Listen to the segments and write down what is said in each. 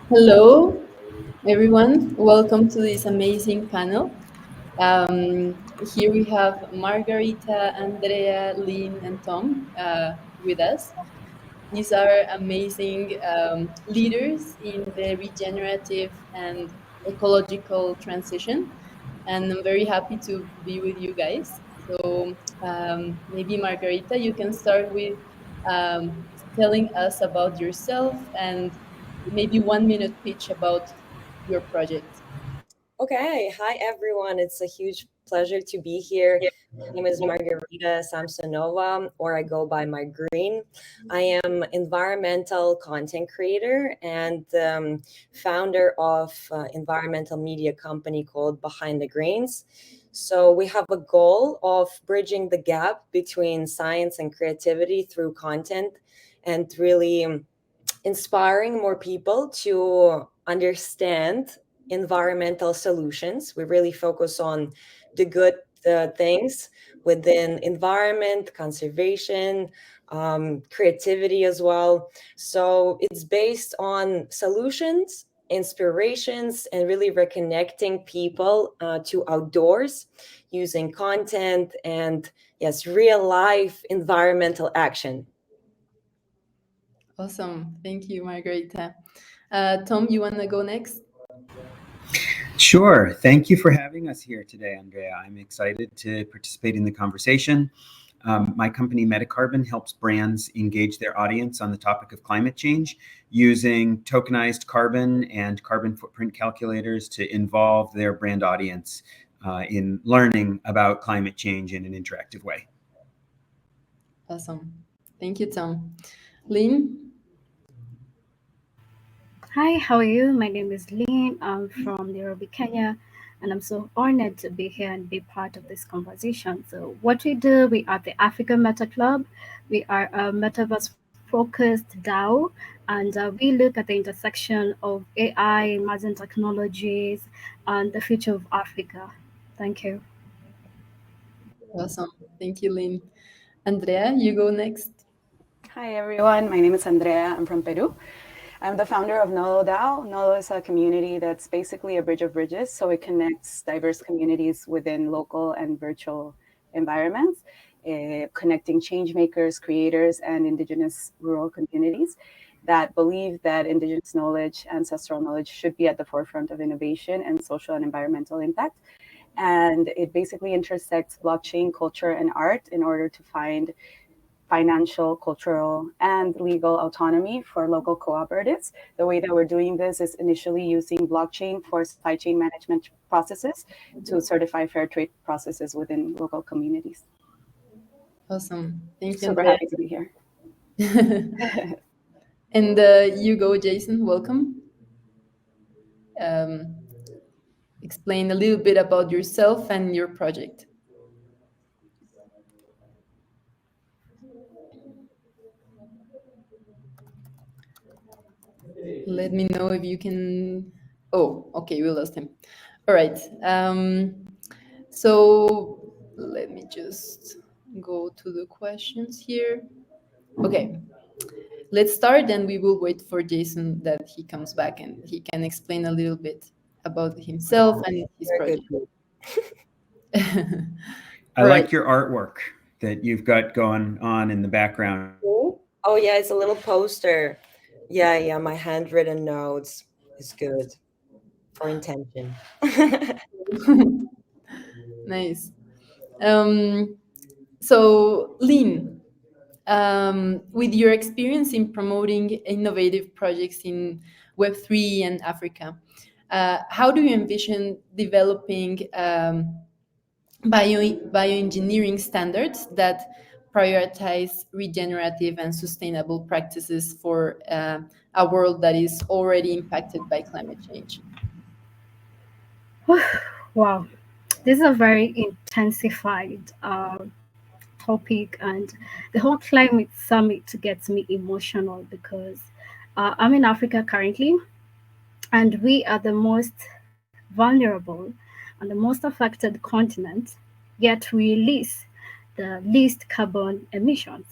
Hello, everyone. Welcome to this amazing panel. Here we have Margarita, Andrea, Lynn, and Tom with us. These are amazing leaders in the regenerative and ecological transition, and I'm very happy to be with you guys. So maybe Margarita, you can start with telling us about yourself and maybe 1 minute pitch about your project. Okay, hi everyone. It's a huge pleasure to be here. My name is Margarita Samsonova, or I go by my green. I am environmental content creator and founder of environmental media company called Behind the Greens. So we have a goal of bridging the gap between science and creativity through content and really inspiring more people to understand environmental solutions. We really focus on the good things within environment, conservation, creativity as well. So it's based on solutions, inspirations, and really reconnecting people to outdoors using content and, yes, real life environmental action. Awesome. Thank you, Margarita. Tom, you want to go next? Sure. Thank you for having us here today, Andrea. I'm excited to participate in the conversation. My company, Metacarbon, helps brands engage their audience on the topic of climate change using tokenized carbon and carbon footprint calculators to involve their brand audience in learning about climate change in an interactive way. Awesome. Thank you, Tom. Lynn? Hi, how are you? My name is Lynn. I'm from Nairobi, Kenya, and I'm so honored to be here and be part of this conversation. So, what we do, we are the Africa Meta Club. We are a metaverse focused DAO, and we look at the intersection of AI, emerging technologies, and the future of Africa. Thank you. Awesome. Thank you, Lynn. Andrea, you go next. Hi everyone, my name is Andrea. I'm from Peru. I'm the founder of Nodo DAO. Nodo is a community that's basically a bridge of bridges, so it connects diverse communities within local and virtual environments, connecting change makers, creators, and indigenous rural communities that believe that indigenous knowledge, ancestral knowledge should be at the forefront of innovation and social and environmental impact. And it basically intersects blockchain, culture, and art in order to find financial, cultural, and legal autonomy for local cooperatives. The way that we're doing this is initially using blockchain for supply chain management processes to certify fair trade processes within local communities. Awesome. Thank you, Super Andrea. happy to be here. And you go, Jason. Welcome. Um, Explain a little bit about yourself and your project. Let me know if you can. Oh, okay, we lost him. All right. So let me just go to the questions here. Okay, let's start, and we will wait for Jason that he comes back and he can explain a little bit about himself and his Very project. good. I Right. like your artwork that you've got going on in the background. Oh yeah, it's a little poster. Yeah, my handwritten notes is good for intention. Nice. So, Lynn, with your experience in promoting innovative projects in Web3 and Africa, how do you envision developing bioengineering standards that prioritize regenerative and sustainable practices for a world that is already impacted by climate change? Wow, this is a very intensified topic, and the whole climate summit gets me emotional because I'm in Africa currently, and we are the most vulnerable and the most affected continent, yet we release the least carbon emissions.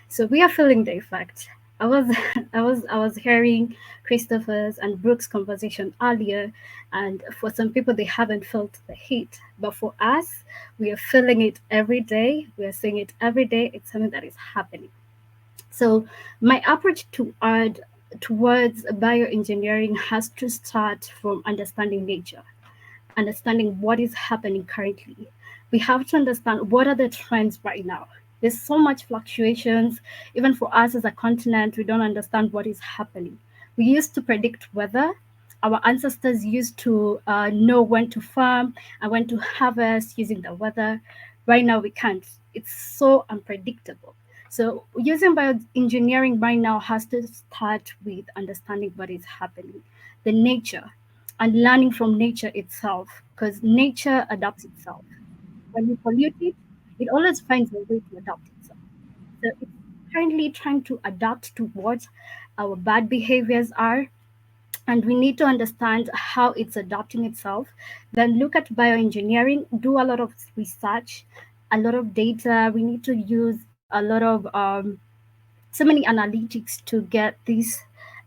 So we are feeling the effect. I was I was hearing Christopher's and Brooke's conversation earlier, and for some people they haven't felt the heat, but for us, we are feeling it every day. We are seeing it every day. It's something that is happening. So my approach to art towards bioengineering has to start from understanding nature, understanding what is happening currently. We have to understand what are the trends right now. There's so much fluctuations. Even for us as a continent, we don't understand what is happening. We used to predict weather. Our ancestors used to know when to farm and when to harvest using the weather. Right now, we can't. It's so unpredictable. So, using bioengineering right now has to start with understanding what is happening, the nature, and learning from nature itself, because nature adapts itself. When we pollute it, it always finds a way to adapt itself. So it's currently trying to adapt to what our bad behaviors are, and we need to understand how it's adapting itself. Then look at bioengineering, do a lot of research, a lot of data. We need to use a lot of so many analytics to get this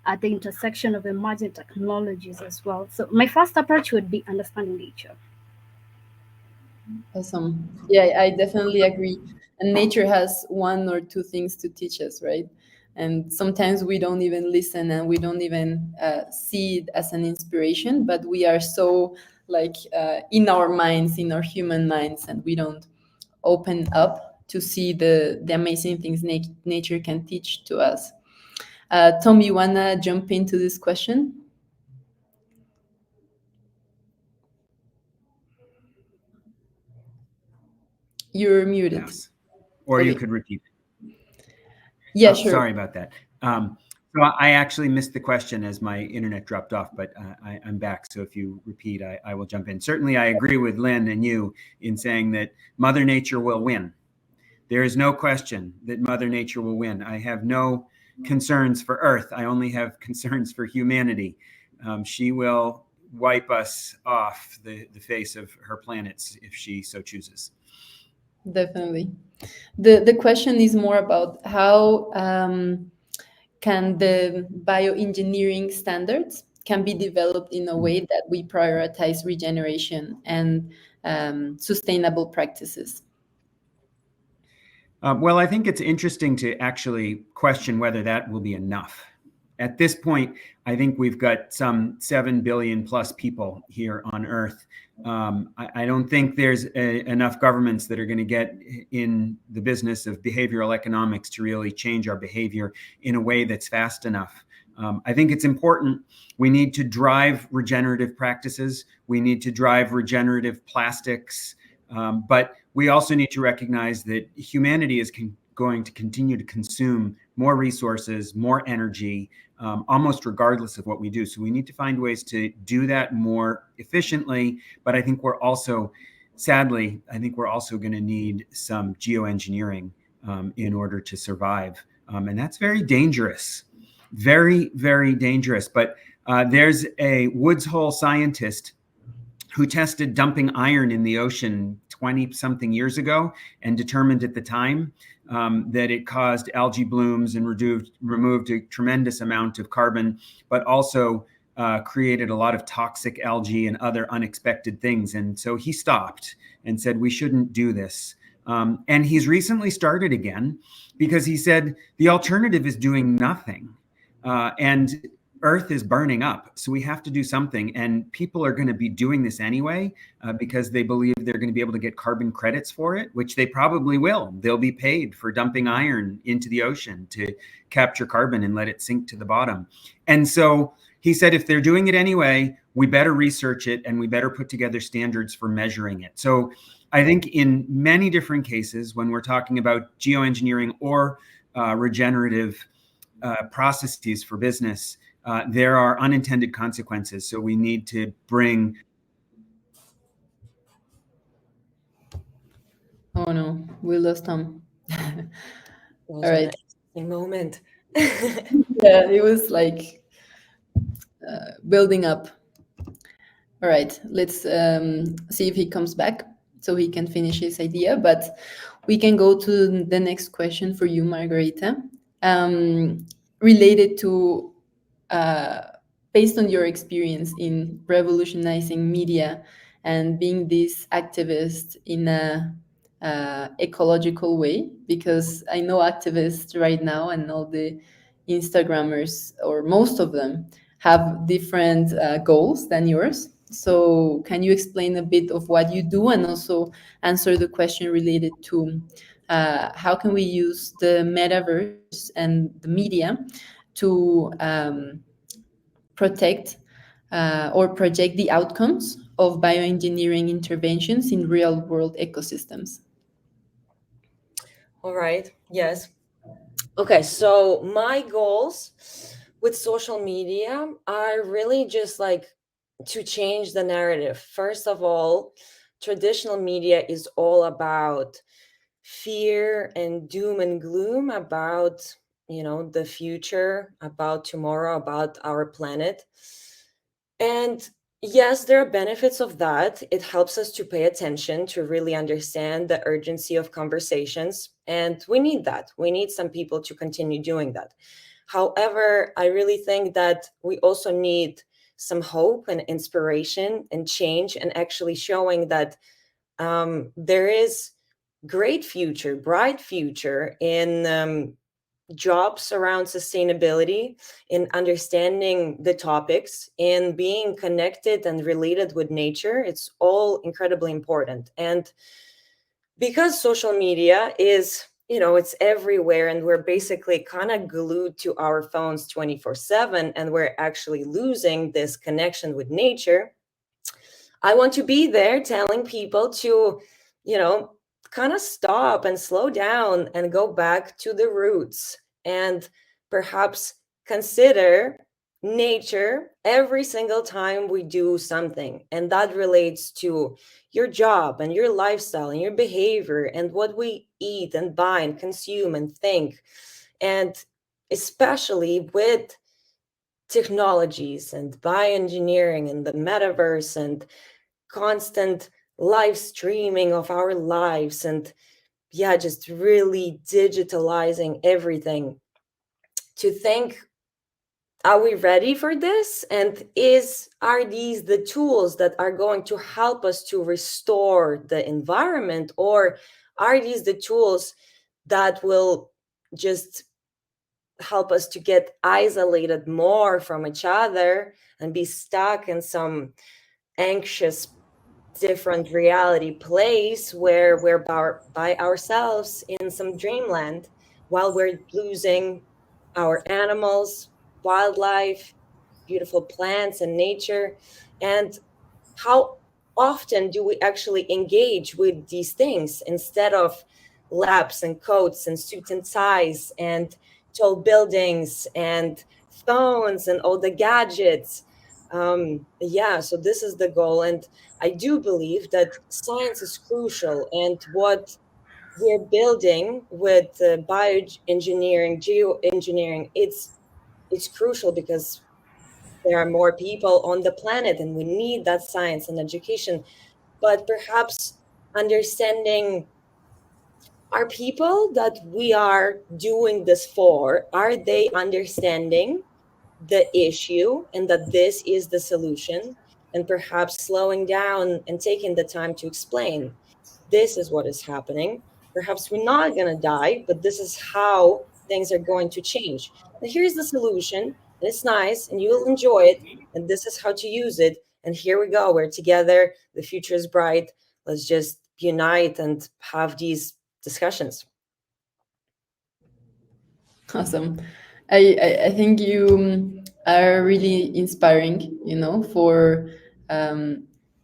at the intersection of emerging technologies as well. So my first approach would be understanding nature. Awesome. Yeah, I definitely agree. And nature has one or two things to teach us, right? And sometimes we don't even listen and we don't even see it as an inspiration, but we are so like in our minds, in our human minds, and we don't open up to see the amazing things nature can teach to us. Tom, you wanna jump into this question? You're muted. Yes. Or you Okay. could repeat it. Yeah, Oh, sure. sorry about that. So I actually missed the question as my internet dropped off, but I'm back. So if you repeat, I will jump in. Certainly, I agree with Lynn and you in saying that Mother Nature will win. There is no question that Mother Nature will win. I have no concerns for Earth. I only have concerns for humanity. She will wipe us off the face of her planets if she so chooses. Definitely. The question is more about how can the bioengineering standards can be developed in a way that we prioritize regeneration and sustainable practices. Well, I think it's interesting to actually question whether that will be enough. At this point, I think we've got some 7 billion plus people here on Earth. I don't think there's enough governments that are going to get in the business of behavioral economics to really change our behavior in a way that's fast enough. I think it's important. We need to drive regenerative practices. We need to drive regenerative plastics. But we also need to recognize that humanity is going to continue to consume more resources, more energy, almost regardless of what we do. So we need to find ways to do that more efficiently. But I think we're also, sadly, I think we're also going to need some geoengineering in order to survive. And that's very dangerous, very, very dangerous. But there's a Woods Hole scientist who tested dumping iron in the ocean 20 something years ago and determined at the time that it caused algae blooms and removed a tremendous amount of carbon, but also created a lot of toxic algae and other unexpected things. And so he stopped and said, we shouldn't do this. And he's recently started again because he said the alternative is doing nothing. And Earth is burning up, so we have to do something. And people are going to be doing this anyway because they believe they're going to be able to get carbon credits for it, which they probably will. They'll be paid for dumping iron into the ocean to capture carbon and let it sink to the bottom. And so he said, if they're doing it anyway, we better research it and we better put together standards for measuring it. So I think in many different cases, when we're talking about geoengineering or regenerative processes for business, there are unintended consequences. So we need to bring. Oh no, we lost Tom. All right. Moment. Yeah, it was like building up. All right, let's see if he comes back so he can finish his idea. But we can go to the next question for you, Margarita. related to, uh, based on your experience in revolutionizing media and being this activist in a ecological way, because I know activists right now and all the Instagrammers, or most of them, have different goals than yours. So can you explain a bit of what you do, and also answer the question related to how can we use the metaverse and the media to protect or project the outcomes of bioengineering interventions in real world ecosystems? All right. Yes. Okay. So my goals with social media are really just like to change the narrative. First of all, traditional media is all about fear and doom and gloom about, the future, about tomorrow, about our planet. And yes, there are benefits of that. It helps us to pay attention, to really understand the urgency of conversations. And we need that. We need some people to continue doing that. However, I really think that we also need some hope and inspiration and change, and actually showing that there is great future, bright future in jobs around sustainability, in understanding the topics, in being connected and related with nature. It's all incredibly important. And because social media is, it's everywhere, and we're basically kind of glued to our phones 24/7, and we're actually losing this connection with nature. I want to be there telling people to, you know, kind of stop and slow down and go back to the roots, and perhaps consider nature every single time we do something. And that relates to your job and your lifestyle and your behavior and what we eat and buy and consume and think. And especially with technologies and bioengineering and the metaverse and constant live streaming of our lives, and yeah, just really digitalizing everything, to think, are we ready for this? And are these the tools that are going to help us to restore the environment, or are these the tools that will just help us to get isolated more from each other and be stuck in some anxious different reality place where we're by ourselves in some dreamland, while we're losing our animals, wildlife, beautiful plants and nature? And how often do we actually engage with these things instead of labs and coats and suits and ties and tall buildings and phones and all the gadgets? Yeah, so this is the goal. And I do believe that science is crucial, and what we're building with bioengineering, geoengineering, it's crucial because there are more people on the planet and we need that science and education. But perhaps understanding, are people that we are doing this for, are they understanding the issue and that this is the solution? And perhaps slowing down and taking the time to explain, this is what is happening. Perhaps we're not going to die, but this is how things are going to change. And here's the solution, and it's nice, and you'll enjoy it. And this is how to use it. And here we go. We're together. The future is bright. Let's just unite and have these discussions. Awesome. I think you are really inspiring, for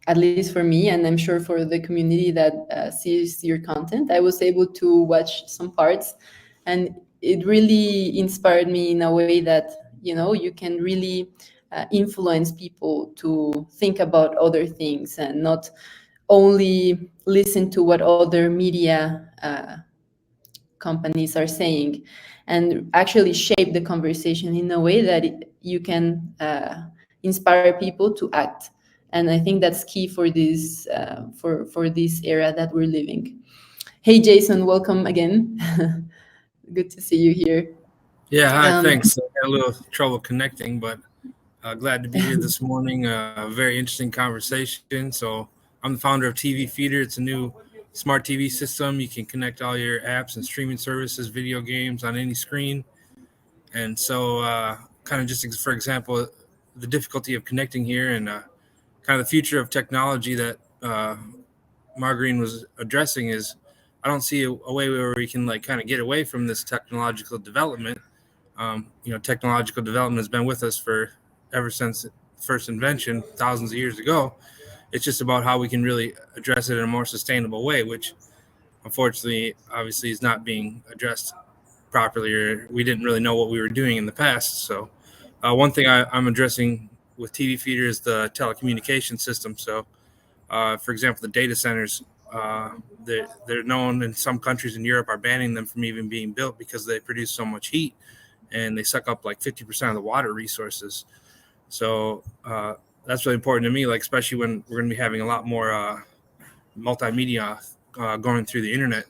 at least for me, and I'm sure for the community that sees your content. I was able to watch some parts, and it really inspired me in a way that, you can really influence people to think about other things and not only listen to what other media companies are saying, and actually shape the conversation in a way that you can inspire people to act. And I think that's key for this for this era that we're living. Hey Jason, welcome again. Good to see you here. Yeah, hi, Um, thanks. I had a little trouble connecting, but glad to be here this morning. A very interesting conversation. So, I'm the founder of TV Feeder. It's a new smart TV system. You can connect all your apps and streaming services, video games on any screen. And so, kind of just for example, the difficulty of connecting here and kind of the future of technology that Margarine was addressing is I don't see a way where we can like kind of get away from this technological development. Technological development has been with us for ever since first invention thousands of years ago. It's just about how we can really address it in a more sustainable way, which unfortunately, obviously, is not being addressed properly, or we didn't really know what we were doing in the past. So, one thing I'm addressing with TV Feeder is the telecommunication system. So, for example, the data centers, they're known in some countries in Europe are banning them from even being built because they produce so much heat and they suck up like 50% of the water resources. So that's really important to me, like especially when we're going to be having a lot more multimedia going through the internet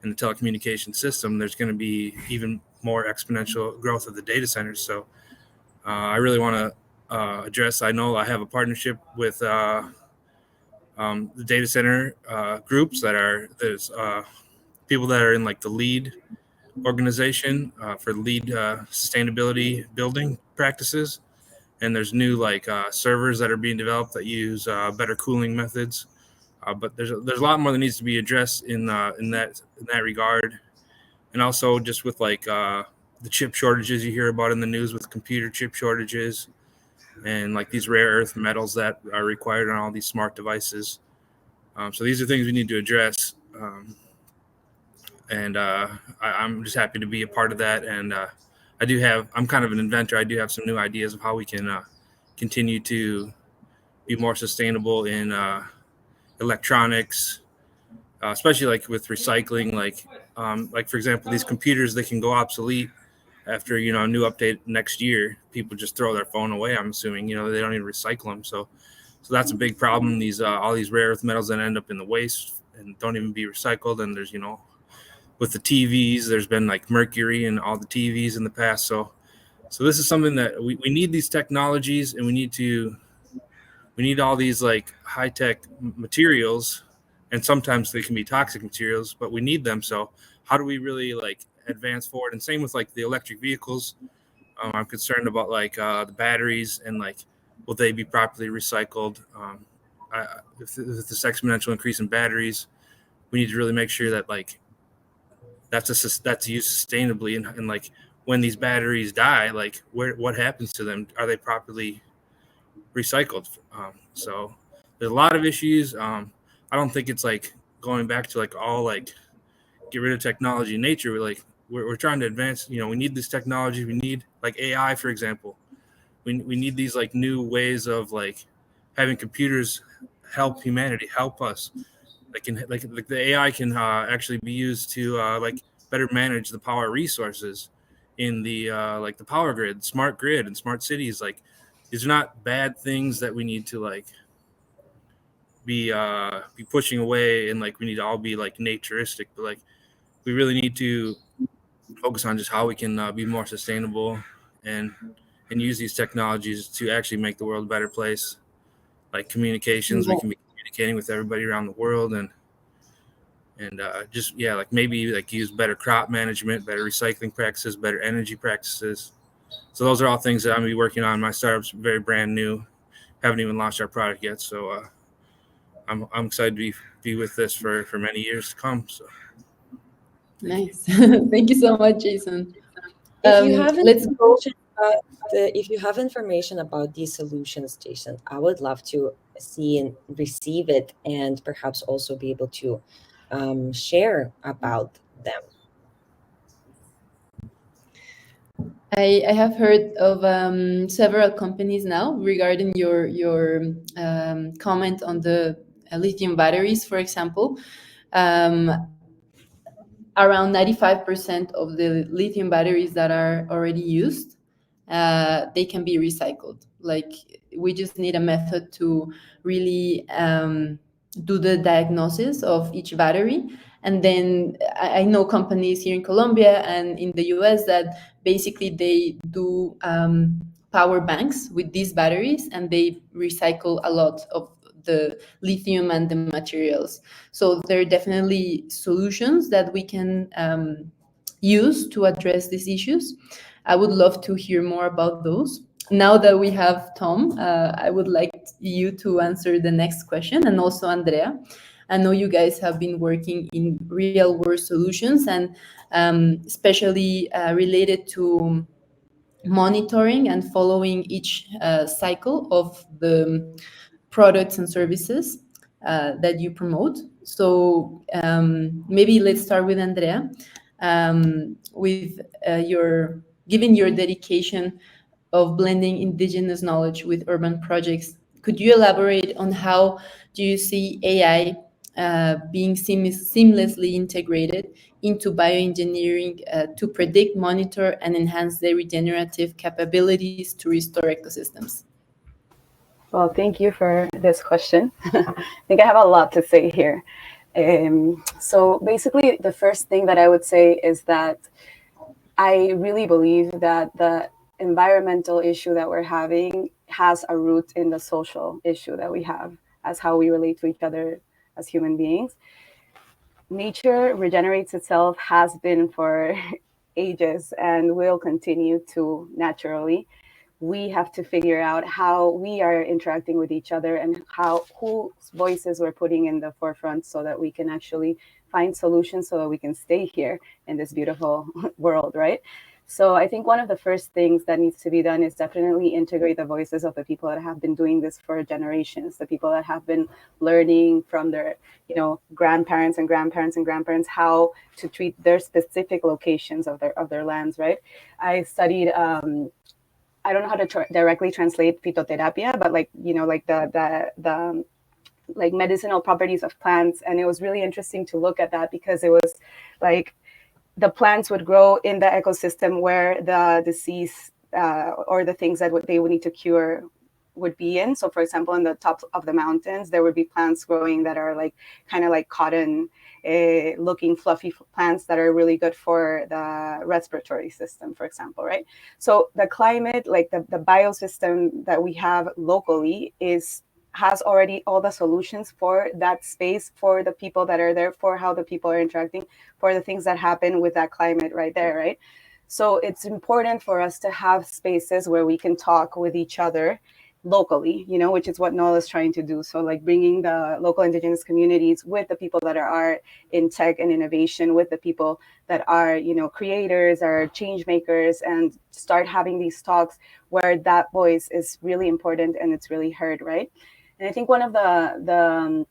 and the telecommunication system. There's going to be even more exponential growth of the data centers. So I really want to address. I know I have a partnership with the data center groups there's people that are in like the lead organization for lead sustainability building practices, and there's new like servers that are being developed that use better cooling methods. But there's a lot more that needs to be addressed in that regard, and also just with like the chip shortages you hear about in the news with computer chip shortages and like these rare earth metals that are required on all these smart devices. So these are things we need to address. And I'm just happy to be a part of that. And I'm kind of an inventor. I do have some new ideas of how we can continue to be more sustainable in electronics, especially like with recycling. Like for example, these computers, they can go obsolete after a new update next year. People just throw their phone away. I'm assuming they don't even recycle them. So that's a big problem. These all these rare earth metals that end up in the waste and don't even be recycled. And there's with the TVs, there's been like mercury in all the TVs in the past. So this is something that we need these technologies, and we need all these like high tech materials, and sometimes they can be toxic materials, but we need them. So how do we really like advance forward? And same with like the electric vehicles. I'm concerned about like the batteries and like will they be properly recycled? With this exponential increase in batteries, we need to really make sure that like that's used sustainably, and like when these batteries die, like what happens to them? Are they properly recycled? So there's a lot of issues. I don't think it's like going back to like all like get rid of technology in nature. We're trying to advance. We need this technology. We need like AI, for example. We need these like new ways of like having computers help humanity, help us. Like the AI can actually be used to like better manage the power resources in the like the power grid, smart grid, and smart cities. Like these are not bad things that we need to like be pushing away, and like we need to all be like naturistic, but like we really need to focus on just how we can be more sustainable and use these technologies to actually make the world a better place. Like communications, we yeah. can be communicating with everybody around the world, and just like maybe like use better crop management, better recycling practices, better energy practices. So those are all things that I'm gonna be working on. My startup's very brand new, haven't even launched our product yet. So I'm excited to be with this for many years to come. So Nice. Thank you so much, Jason. If you have Let's go. if you have information about these solutions, Jason, I would love to see and receive it, and perhaps also be able to share about them. I have heard of several companies now regarding your comment on the lithium batteries, for example. Um, Around 95% of the lithium batteries that are already used, they can be recycled. Like we just need a method to really do the diagnosis of each battery And then I know companies here in Colombia and in the US that basically they do power banks with these batteries, and they recycle a lot of the lithium and the materials. So there are definitely solutions that we can use to address these issues. I would love to hear more about those. Now that we have Tom, I would like you to answer the next question, and also Andrea. I know you guys have been working in real world solutions, and especially related to monitoring and following each cycle of the products and services that you promote. So maybe let's start with Andrea, with your given your dedication of blending indigenous knowledge with urban projects. Could you elaborate on how do you see AI being seamlessly integrated into bioengineering to predict, monitor, and enhance the regenerative capabilities to restore ecosystems? Well, thank you for this question. I think I have a lot to say here. So basically, the first thing that I would say is that I really believe that the environmental issue that we're having has a root in the social issue that we have as how we relate to each other as human beings. Nature regenerates itself, has been for ages, and will continue to naturally. We have to figure out how we are interacting with each other and how whose voices we're putting in the forefront so that we can actually find solutions so that we can stay here in this beautiful world, right? So I think one of the first things that needs to be done is definitely integrate the voices of the people that have been doing this for generations, the people that have been learning from their, grandparents and grandparents and grandparents how to treat their specific locations of their lands, right? I studied I don't know how to directly translate phytotherapia, but like the like medicinal properties of plants, and it was really interesting to look at that because it was like the plants would grow in the ecosystem where the disease or the things that they would need to cure would be in. So, for example, in the top of the mountains, there would be plants growing that are like kind of like cotton looking fluffy plants that are really good for the respiratory system, for example, right? So the climate, like the biosystem that we have locally has already all the solutions for that space, for the people that are there, for how the people are interacting, for the things that happen with that climate right there, right? So it's important for us to have spaces where we can talk with each other locally, which is what NOLA is trying to do. So like bringing the local indigenous communities with the people that are in tech and innovation, with the people that are, creators, are change makers, and start having these talks where that voice is really important and it's really heard, right? And I think one of the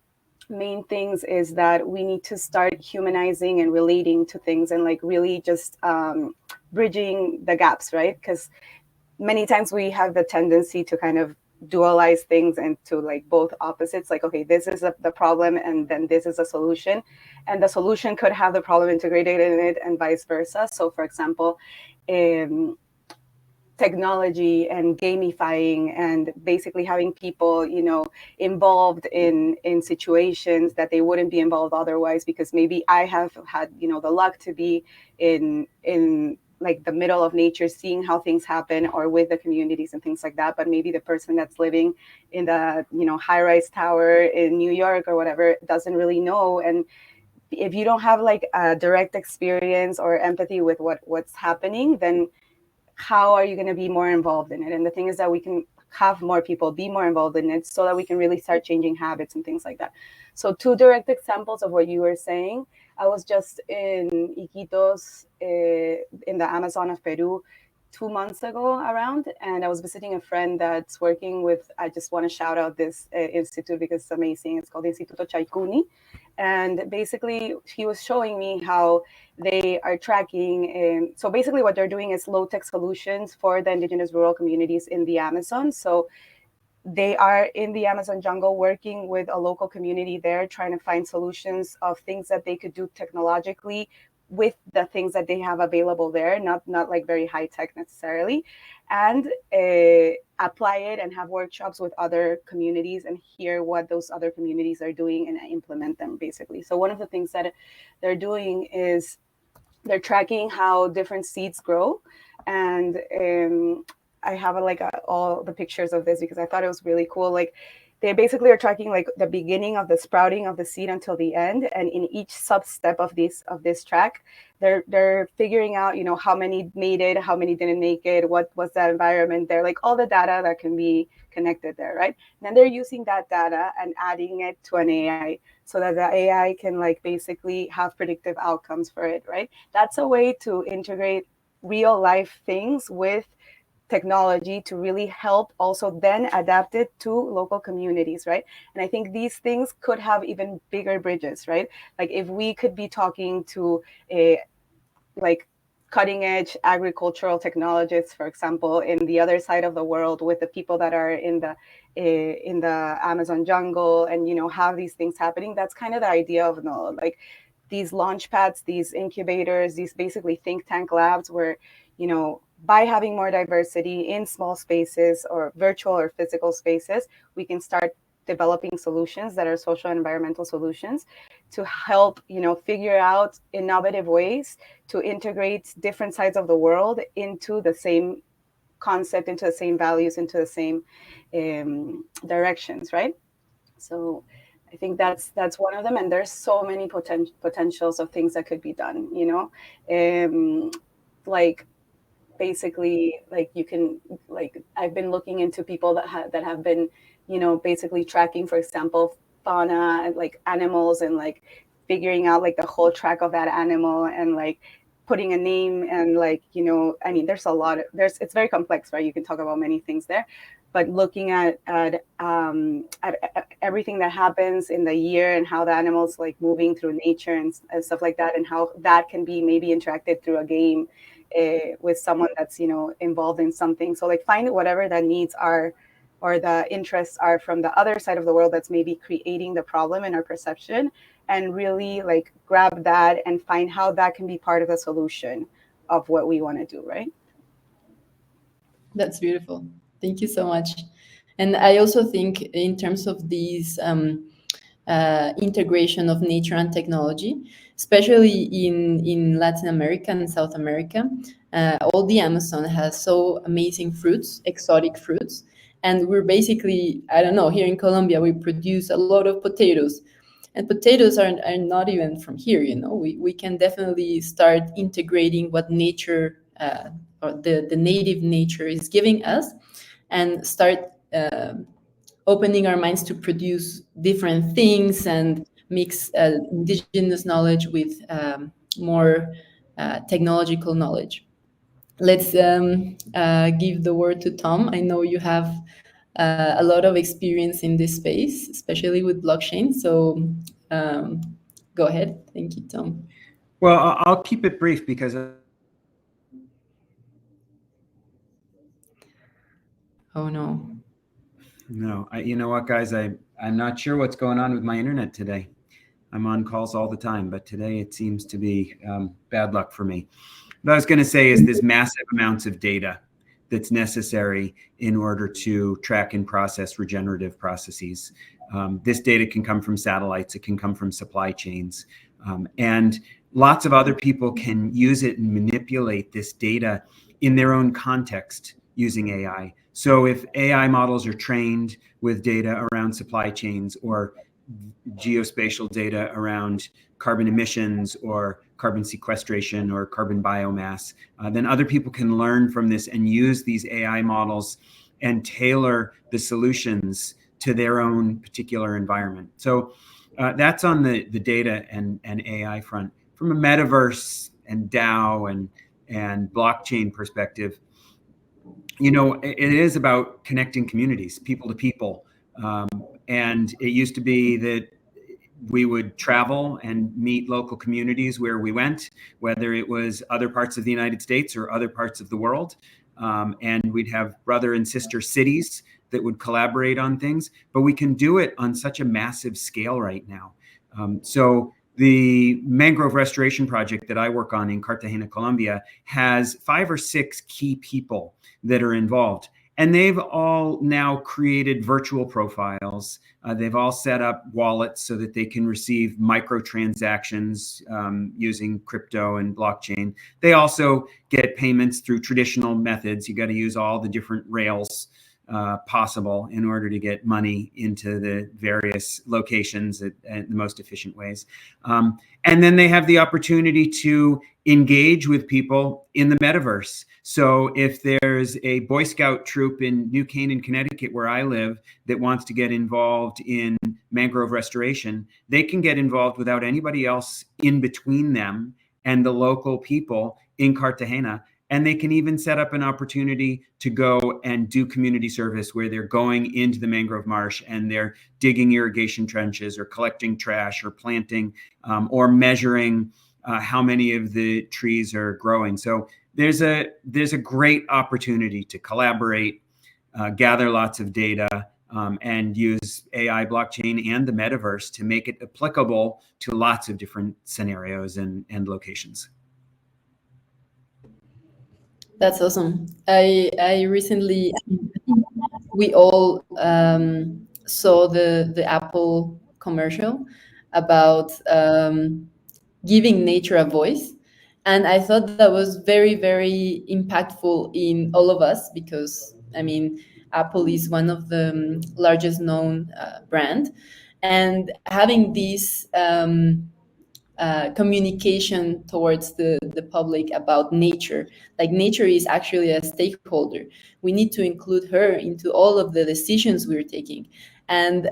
main things is that we need to start humanizing and relating to things and like really just bridging the gaps, right? Because many times we have the tendency to kind of dualize things into like both opposites, like, okay, this is the problem and then this is a solution, and the solution could have the problem integrated in it and vice versa. So for example, technology and gamifying and basically having people, involved in situations that they wouldn't be involved otherwise, because maybe I have had, the luck to be in like the middle of nature, seeing how things happen, or with the communities and things like that. But maybe the person that's living in the, high-rise tower in New York or whatever doesn't really know. And if you don't have like a direct experience or empathy with what's happening, then how are you going to be more involved in it? And the thing is that we can have more people be more involved in it so that we can really start changing habits and things like that. So 2 direct examples of what you were saying. I was just in Iquitos in the Amazon of Peru 2 months ago around, and I was visiting a friend that's working with, I just want to shout out this institute because it's amazing. It's called Instituto Chaikuni. And basically he was showing me how they are tracking. So basically what they're doing is low-tech solutions for the indigenous rural communities in the Amazon. So they are in the Amazon jungle working with a local community there, trying to find solutions of things that they could do technologically with the things that they have available there, not like very high tech necessarily, and apply it and have workshops with other communities and hear what those other communities are doing and implement them, basically. So one of the things that they're doing is they're tracking how different seeds grow. And I have all the pictures of this because I thought it was really cool. Like, they basically are tracking like the beginning of the sprouting of the seed until the end, and in each sub step of this track, they're figuring out, you know, how many made it, how many didn't make it, what was that environment there, like all the data that can be connected there, right? And then they're using that data and adding it to an AI so that the AI can like basically have predictive outcomes for it, right? That's a way to integrate real life things with technology to really help also then adapt it to local communities, right? And I think these things could have even bigger bridges, right? Like if we could be talking to a like cutting edge agricultural technologists, for example, in the other side of the world with the people that are in the Amazon jungle, and, you know, have these things happening. That's kind of the idea of NOLO, like these launch pads, these incubators, these basically think tank labs where, you know, by having more diversity in small spaces or virtual or physical spaces, we can start developing solutions that are social and environmental solutions to help, you know, figure out innovative ways to integrate different sides of the world into the same concept, into the same values, into the same directions, right? So I think that's one of them, and there's so many potentials of things that could be done, you know. Like basically, like you can, like I've been looking into people that have been, you know, basically tracking, for example, fauna and like animals, and like figuring out like the whole track of that animal, and like putting a name, and like, you know, I mean, there's a lot of, it's very complex, right? You can talk about many things there, but looking at everything that happens in the year and how the animals like moving through nature and stuff like that, and how that can be maybe interacted through a game with someone that's, you know, involved in something. So like find whatever the needs are or the interests are from the other side of the world that's maybe creating the problem in our perception, and really like grab that and find how that can be part of the solution of what we want to do, right? That's beautiful. Thank you so much. And I also think in terms of these integration of nature and technology, especially in Latin America and South America, all the Amazon has so amazing fruits, exotic fruits. And we're basically, I don't know, here in Colombia, we produce a lot of potatoes. And potatoes are not even from here, you know. We can definitely start integrating what nature or the native nature is giving us, and start opening our minds to produce different things and mix indigenous knowledge with more technological knowledge. Let's give the word to Tom. I know you have a lot of experience in this space, especially with blockchain. So go ahead. Thank you, Tom. Well, I'll keep it brief because Oh no. No, you know what, guys? I'm not sure what's going on with my internet today. I'm on calls all the time, but today it seems to be bad luck for me. What I was going to say is there's massive amounts of data that's necessary in order to track and process regenerative processes. This data can come from satellites, it can come from supply chains, and lots of other people can use it and manipulate this data in their own context using AI. So if AI models are trained with data around supply chains or geospatial data around carbon emissions or carbon sequestration or carbon biomass, then other people can learn from this and use these AI models and tailor the solutions to their own particular environment. So that's on the data and AI front. From a metaverse and DAO and blockchain perspective, you know, it is about connecting communities, people to people. And it used to be that we would travel and meet local communities where we went, whether it was other parts of the United States or other parts of the world. And we'd have brother and sister cities that would collaborate on things, but we can do it on such a massive scale right now. So the mangrove restoration project that I work on in Cartagena, Colombia, has 5 or 6 key people that are involved. And they've all now created virtual profiles. They've all set up wallets so that they can receive microtransactions using crypto and blockchain. They also get payments through traditional methods. You got to use all the different rails possible in order to get money into the various locations at the most efficient ways. And then they have the opportunity to engage with people in the metaverse. So if there's a Boy Scout troop in New Canaan, Connecticut, where I live, that wants to get involved in mangrove restoration, they can get involved without anybody else in between them and the local people in Cartagena. And they can even set up an opportunity to go and do community service where they're going into the mangrove marsh and they're digging irrigation trenches or collecting trash or planting or measuring how many of the trees are growing. So there's a great opportunity to collaborate, gather lots of data, and use AI, blockchain, and the metaverse to make it applicable to lots of different scenarios and locations. That's awesome. I recently, we all saw the Apple commercial about giving nature a voice, and I thought that was very, very impactful in all of us because I mean Apple is one of the largest known brand, and having this communication towards the public about nature. Like nature is actually a stakeholder. We need to include her into all of the decisions we're taking. And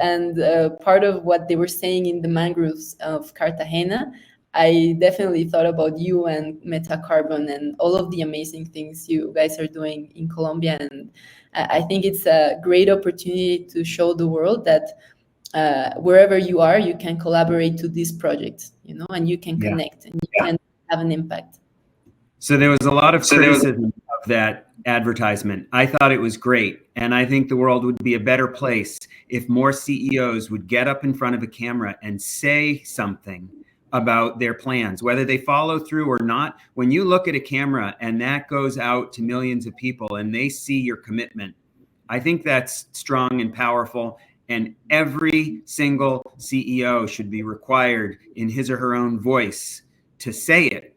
part of what they were saying in the mangroves of Cartagena, I definitely thought about you and Metacarbon and all of the amazing things you guys are doing in Colombia. And I think it's a great opportunity to show the world that wherever you are, you can collaborate to this project, and you can connect and you can have an impact. So there was a lot of criticism of that advertisement. I thought it was great. And I think the world would be a better place if more CEOs would get up in front of a camera and say something about their plans, whether they follow through or not. When you look at a camera and that goes out to millions of people and they see your commitment, I think that's strong and powerful. And every single CEO should be required in his or her own voice to say it.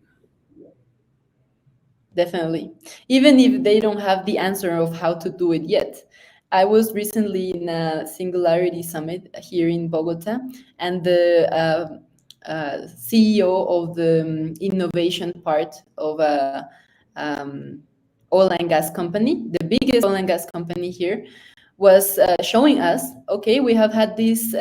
Definitely. Even if they don't have the answer of how to do it yet. I was recently in a Singularity Summit here in Bogota, and the CEO of the innovation part of a oil and gas company, the biggest oil and gas company here, was showing us, okay, we have had these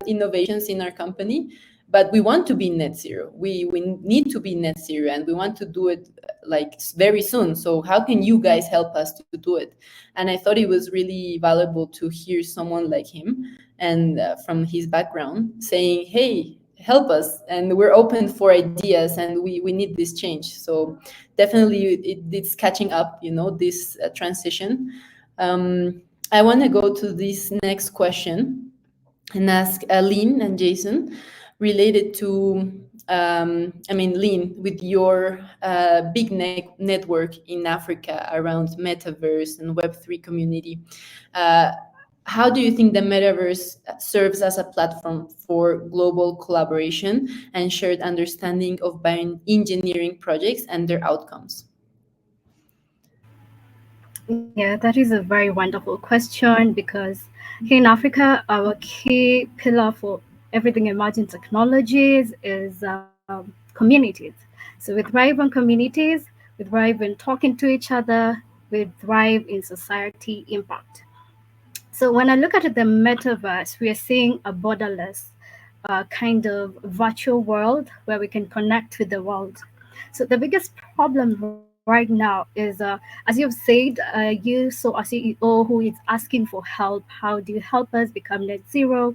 innovations in our company, but we want to be net zero. We need to be net zero, and we want to do it like very soon. So how can you guys help us to do it? And I thought it was really valuable to hear someone like him and from his background saying, hey, help us, and we're open for ideas, and we need this change. So definitely it's catching up, this transition. I want to go to this next question and ask Lynn and Jason, related to, Lynn, with your big network in Africa around metaverse and Web3 community, how do you think the metaverse serves as a platform for global collaboration and shared understanding of bioengineering projects and their outcomes? Yeah, that is a very wonderful question, because here in Africa, our key pillar for everything emerging technologies is communities. So we thrive on communities, we thrive in talking to each other, we thrive in society impact. So when I look at the metaverse, we are seeing a borderless kind of virtual world where we can connect with the world. So the biggest problem right now is, as you've said, you saw a CEO who is asking for help. How do you help us become net zero?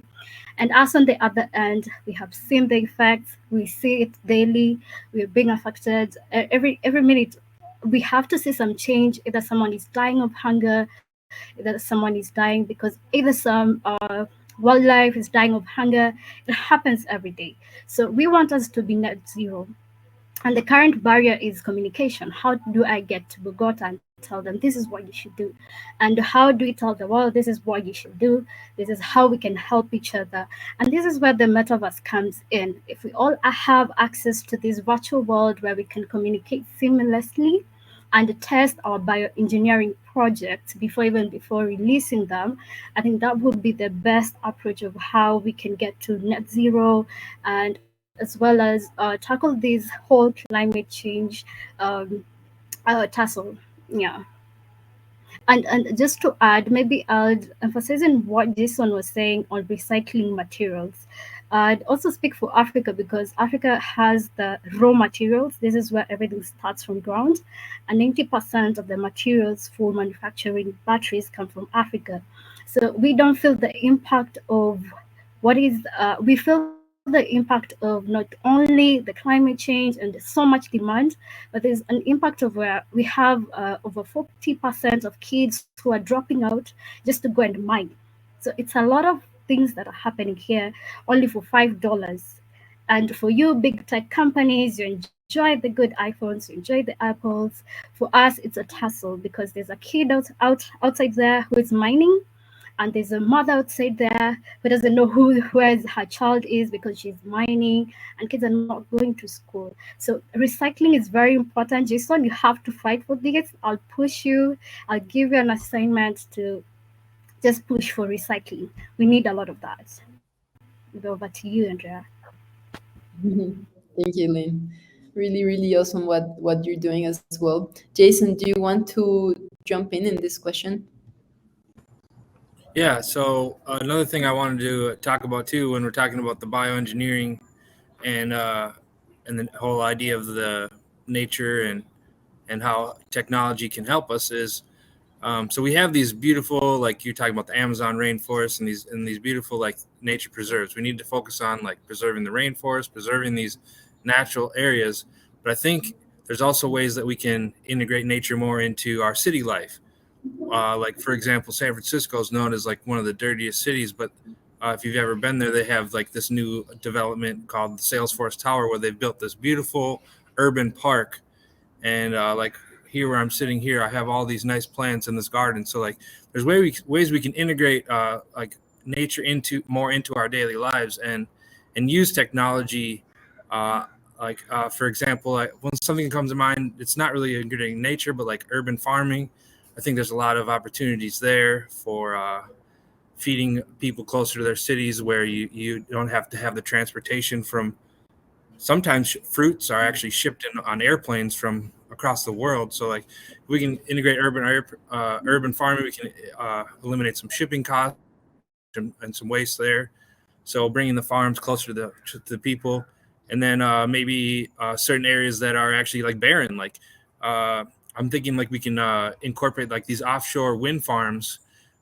And us on the other end, we have seen the effects. We see it daily. We're being affected every minute. We have to see some change. Either someone is dying of hunger, either someone is dying because either some Wildlife is dying of hunger. It happens every day. So we want us to be net zero. And the current barrier is communication. How do I get to Bogota and tell them this is what you should do? And how do we tell the world this is what you should do? This is how we can help each other. And this is where the metaverse comes in. If we all have access to this virtual world where we can communicate seamlessly and test our bioengineering projects before releasing them, I think that would be the best approach of how we can get to net zero, and as well as tackle this whole climate change tussle. Yeah. And just to add, maybe I'd emphasizing what Jason was saying on recycling materials. I'd also speak for Africa because Africa has the raw materials. This is where everything starts from ground, and 90% of the materials for manufacturing batteries come from Africa. So we don't feel the impact of what is. We feel the impact of not only the climate change and so much demand, but there's an impact of where we have over 40% of kids who are dropping out just to go and mine. So it's a lot of things that are happening here only for $5. And for you big tech companies, you enjoy the good iPhones, you enjoy the Apples. For us, it's a tussle because there's a kid outside there who is mining, and there's a mother outside there who doesn't know where her child is because she's mining, and kids are not going to school. So recycling is very important. Jason, you have to fight for this. I'll push you. I'll give you an assignment to just push for recycling. We need a lot of that. Over to you, Andrea. Thank you, Lynn. Really, really awesome what you're doing as well. Jason, do you want to jump in this question? Yeah. So another thing I wanted to talk about too, when we're talking about the bioengineering and the whole idea of the nature and how technology can help us is, so we have these beautiful, like you're talking about the Amazon rainforest and these beautiful like nature preserves. We need to focus on like preserving the rainforest, preserving these natural areas. But I think there's also ways that we can integrate nature more into our city life. Like for example, San Francisco is known as like one of the dirtiest cities, but if you've ever been there, they have like this new development called the Salesforce Tower, where they've built this beautiful urban park. And like here where I'm sitting here, I have all these nice plants in this garden. So like there's ways we can integrate like nature into our daily lives and use technology. For example, like when something comes to mind, it's not really integrating nature, but like urban farming. I think there's a lot of opportunities there for feeding people closer to their cities, where you don't have to have the transportation from. Sometimes fruits are actually shipped on airplanes from across the world. So like we can integrate urban farming, we can eliminate some shipping costs and some waste there. So bringing the farms closer to the people, and then maybe certain areas that are actually like barren, like I'm thinking like we can incorporate like these offshore wind farms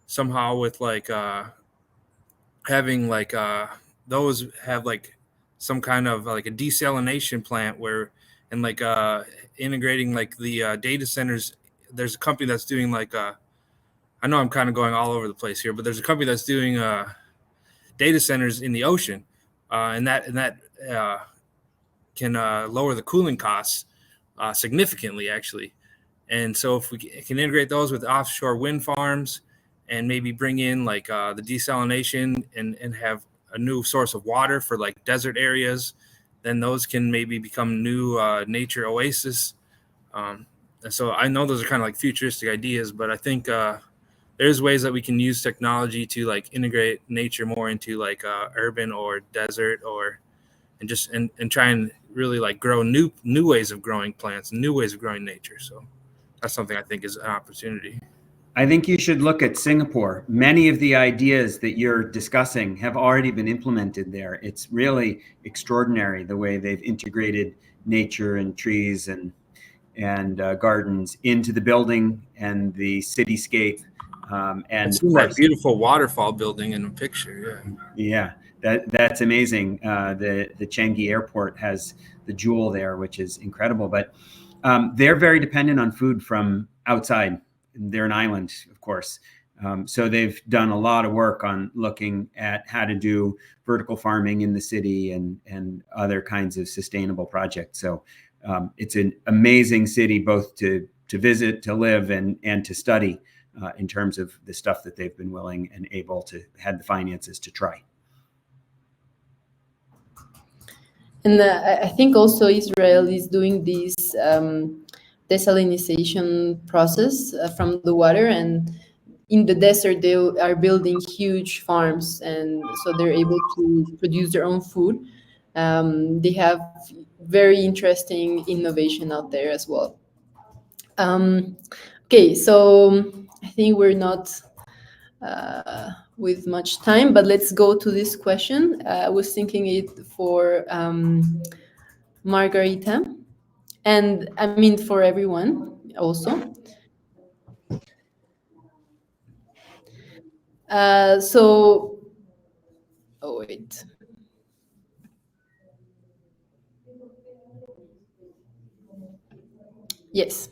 somehow with like having like those have like some kind of like a desalination plant where, and like integrating like the data centers. There's a company that's doing like I know I'm kind of going all over the place here, but there's a company that's doing data centers in the ocean, and that can lower the cooling costs significantly, actually. And so if we can integrate those with offshore wind farms and maybe bring in like the desalination and have a new source of water for like desert areas, then those can maybe become new nature oasis. So I know those are kind of like futuristic ideas, but I think there's ways that we can use technology to like integrate nature more into like urban or desert and try and really like grow new ways of growing plants, new ways of growing nature. So that's something I think is an opportunity. I think you should look at Singapore. Many of the ideas that you're discussing have already been implemented there. It's really extraordinary the way they've integrated nature and trees and gardens into the building and the cityscape. And I've seen that beautiful waterfall building in a picture. Yeah, that's amazing. The Changi Airport has the jewel there, which is incredible. But they're very dependent on food from outside. They're an island, of course. So they've done a lot of work on looking at how to do vertical farming in the city and other kinds of sustainable projects. So it's an amazing city, both to visit, to live, and to study in terms of the stuff that they've been willing and able to had the finances to try. And I think also Israel is doing this desalination process from the water, and in the desert they are building huge farms, and so they're able to produce their own food. They have very interesting innovation out there as well. Okay, so I think we're not with much time, but let's go to this question. I was thinking it for Margarita, and I mean for everyone also. So, oh wait. Yes,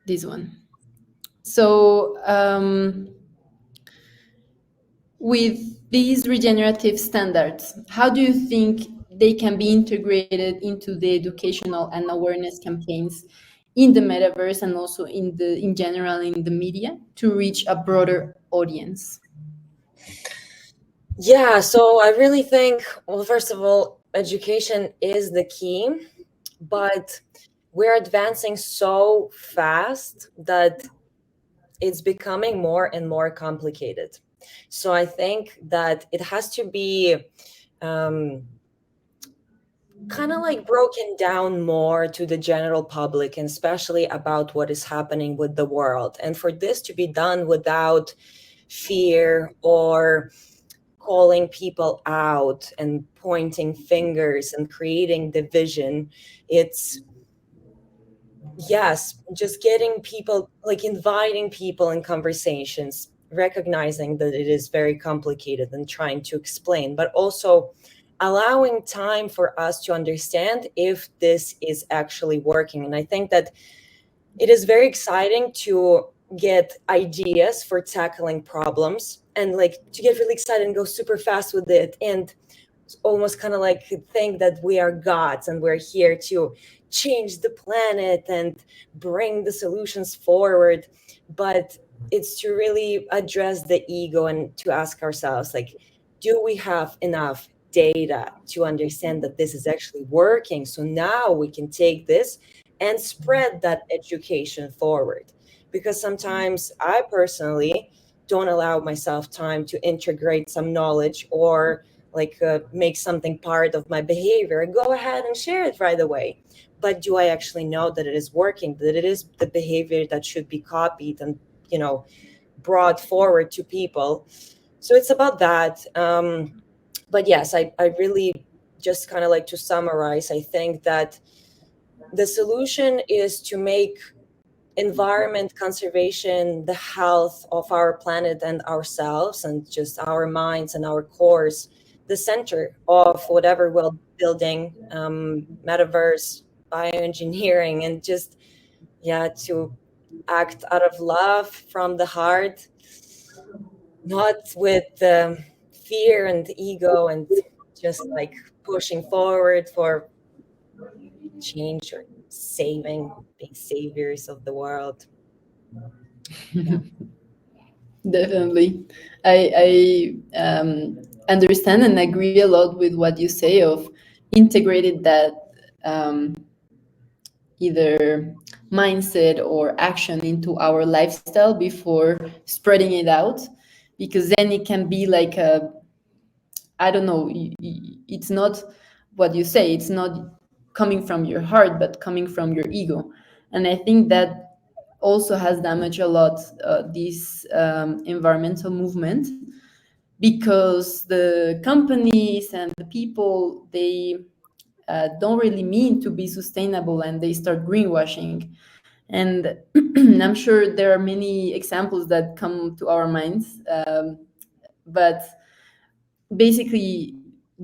this one. So, with these regenerative standards, how do you think they can be integrated into the educational and awareness campaigns in the metaverse and also in general in the media to reach a broader audience? Yeah, so I really think, well, first of all, education is the key, but we're advancing so fast that it's becoming more and more complicated. So I think that it has to be kind of like broken down more to the general public, and especially about what is happening with the world. And for this to be done without fear or calling people out and pointing fingers and creating division, it's yes, just getting people, like inviting people in conversations, recognizing that it is very complicated and trying to explain, but also allowing time for us to understand if this is actually working. And I think that it is very exciting to get ideas for tackling problems and like to get really excited and go super fast with it, and almost kind of like think that we are gods and we're here to change the planet and bring the solutions forward. But it's to really address the ego and to ask ourselves, like, do we have enough data to understand that this is actually working, so now we can take this and spread that education forward? Because sometimes I personally don't allow myself time to integrate some knowledge or like make something part of my behavior. Go ahead and share it right away. But do I actually know that it is working, that it is the behavior that should be copied and, you know, brought forward to people? So it's about that. But yes, I really just kind of like to summarize, I think that the solution is to make environment conservation, the health of our planet and ourselves and just our minds and our cores, the center of whatever we're building, metaverse, bioengineering, and just, yeah, to act out of love from the heart, not with fear and ego, and just like pushing forward for change or saving, being saviors of the world. Yeah. Definitely. I understand and agree a lot with what you say of integrated that either mindset or action into our lifestyle before spreading it out, because then it can be like a, I don't know, it's not what you say, it's not coming from your heart but coming from your ego. And I think that also has damaged a lot this environmental movement, because the companies and the people, they don't really mean to be sustainable and they start greenwashing. And I'm sure there are many examples that come to our minds, but basically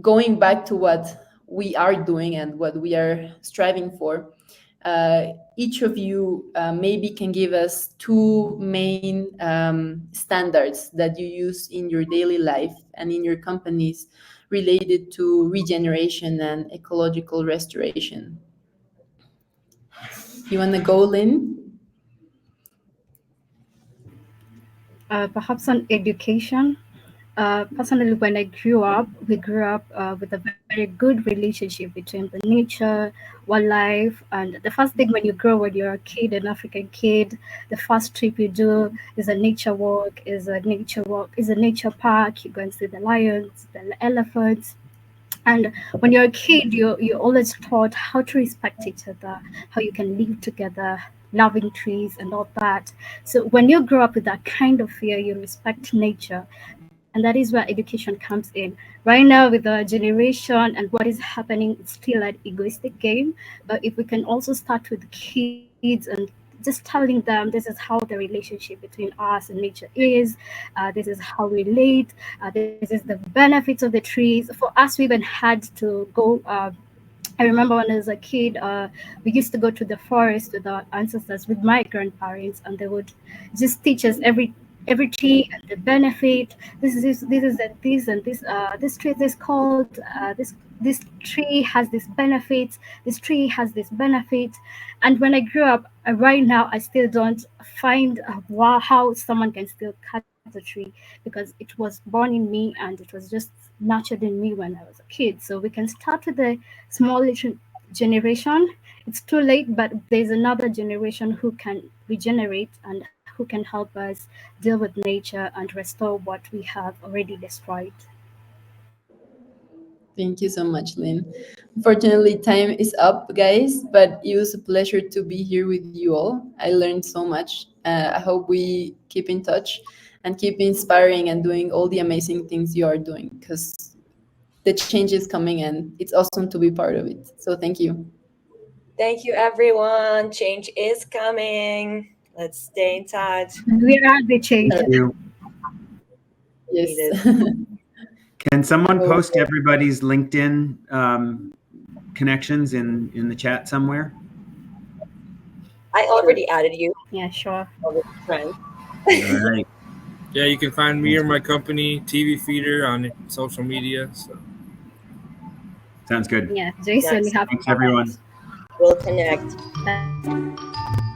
going back to what we are doing and what we are striving for, each of you maybe can give us two main standards that you use in your daily life and in your companies related to regeneration and ecological restoration. You want to go, Lynn? Perhaps on education. Personally, when I grew up, we grew up with a very good relationship between the nature, wildlife, and the first thing when you grow, when you're a kid, an African kid, the first trip you do is a nature walk, is a nature park. You go and see the lions, the elephants, and when you're a kid, you always taught how to respect each other, how you can live together, loving trees and all that. So when you grow up with that kind of fear, you respect nature, and that is where education comes in. Right now, with the generation and what is happening, it's still an egoistic game. But if we can also start with kids and just telling them this is how the relationship between us and nature is, this is how we relate, this is the benefits of the trees. For us, we even had to go. I remember when I was a kid, we used to go to the forest with our ancestors, with my grandparents, and they would just teach us every tree and the benefit. This is the this and this tree is called this tree has this benefit. This tree has this benefit. And when I grew up, right now I still don't find wow, how someone can still cut a tree, because it was born in me and it was just nurtured in me when I was a kid. So we can start with the small little generation. It's too late, but there's another generation who can regenerate and who can help us deal with nature and restore what we have already destroyed. Thank you so much, Lynn. Unfortunately, time is up, guys, but it was a pleasure to be here with you all. I learned so much. I hope we keep in touch and keep inspiring and doing all the amazing things you are doing, because the change is coming and it's awesome to be part of it. So thank you. Thank you, everyone. Change is coming. Let's stay in touch. We are the change. Thank you. Yes. Can someone Oh. post everybody's LinkedIn connections in the chat somewhere? I already added you, Yeah, sure. friend. All right. Yeah, you can find me or my company, TV Feeder, on social media. So. Sounds good. Yeah, Jason, we Nice. have Thanks, everyone. We'll connect. Bye.